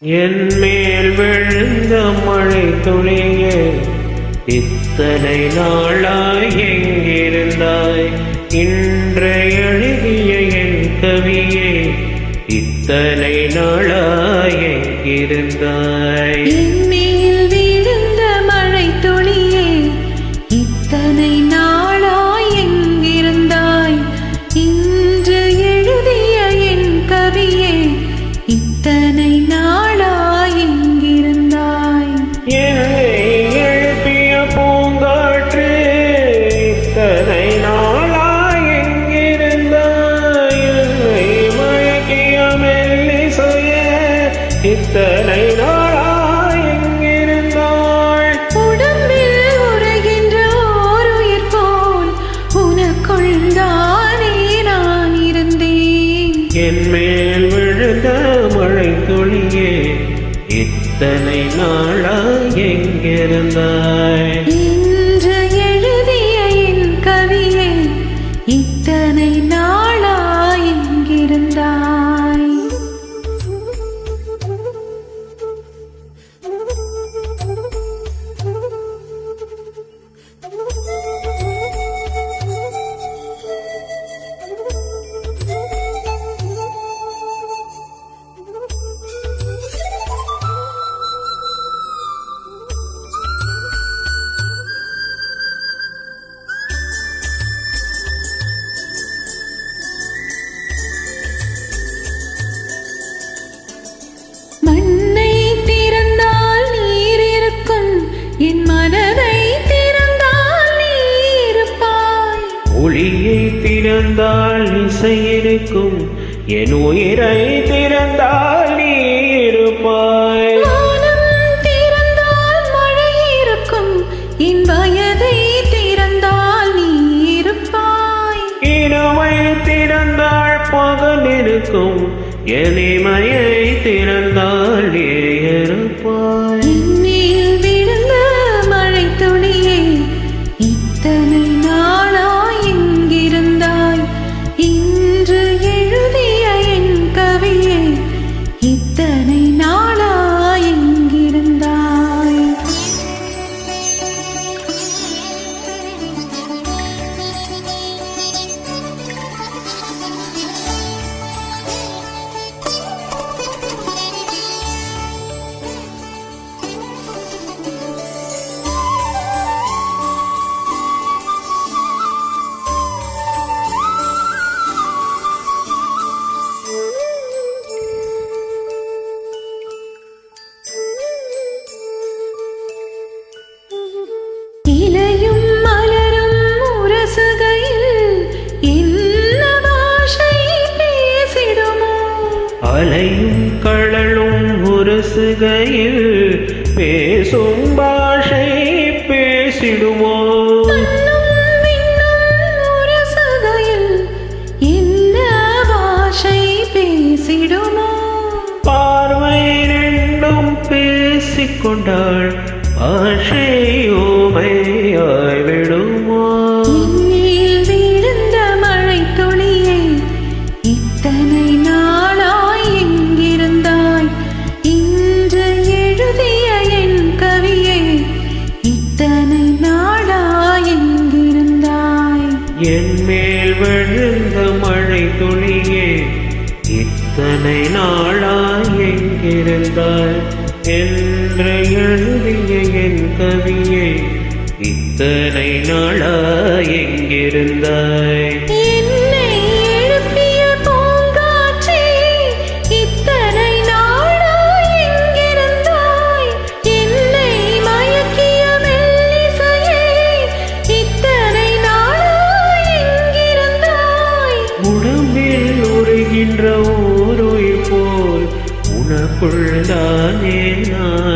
என் மேல் விழுந்த மழை துளியே, இத்தனை நாளாய் எங்கிருந்தாய்? இன்று எழுதிய என் கவியே, இத்தனை நாளாய் எங்கிருந்தாய்? என் மேல் விழுந்த மழை துளியே, இத்தனை நாளாய் எங்கிருந்தாய்? இன்று எழுதிய என் கவியே, இத்தனை நாளாய் எங்கிருந்தாய்? என்னை எழுப்பிய பூங்காற்று, இத்தனை நாளாய் எங்கிருந்தாய்? என்னை மயக்கிய மெல்லிசையே, இத்தனை நாளாய் எங்கிருந்தாய்? உடம்பில் உறைகின்ற ஓர் உயிர் போல் உனக்குள் தானே நான் இருந்தேன். என் மேல் விழுந்த மழை துளியே, இத்தனை நாளாய் எங்கிருந்தாய்? இன்று எழுதிய என் கவியே, இத்தனை நாளாய் எங்கிருந்தாய்? மண்ணை திறந்தால் நீர் இருக்கும், என் மனதை திறந்தால் நீ இருப்பாய். ஒளியை திறந்தால் இசை இருக்கும், என் உயிரை திறந்தால் நீ இருப்பாய். வானம் திறந்தால் மழை இருக்கும், என் வயதை திறந்தால் நீ இருப்பாய். இரவை திறந்தால் பகல் இருக்கும், என் இமையை திறந்தால் நீ இருப்பாய். என் மேல் விழுந்த மழை துளியே, இத்தனை நாளாய் எங்கிருந்தாய்? இன்று எழுதிய என் கவியே, இத்தனை நாளாய் எங்கிருந்தாய்? இலையும் மலரும் உரசுகையில் என்ன பாஷை பேசிடுமோ? அலையும் கடலும் உரசுகையில் பேசும் பாஷை பேசிடுமோ? மண்ணும் விண்ணும் உரசுகையில் என்ன பாஷை பேசிடுமோ? பார்வை ரெண்டும் பேசிக்கொண்டாள், பாஷை ஊமையாய் விடுமோ? என் மேல் விழுந்த மழை துளியே, இத்தனை நாளாய் எங்கிருந்தாய்? இன்று எழுதிய என் கவியே, இத்தனை நாளாய் எங்கிருந்தாய்? என் மேல் விழுந்த மழை துளியே, இத்தனை நாளாய் எங்கிருந்தாய்? என்று எழுதிய என் கவியே, இத்தனை நாளாய் எங்கிருந்தாய்? என்னை எழுப்பிய பூங்காற்றே, இத்தனை நாளாய் எங்கிருந்தாய்? என்னை மயக்கிய மெல்லிசையே, இத்தனை நாளாய் எங்கிருந்தாய்? உடம்பில் உருகின்ற ஓர் உயிர் போல் உனக்குள் தானே நான்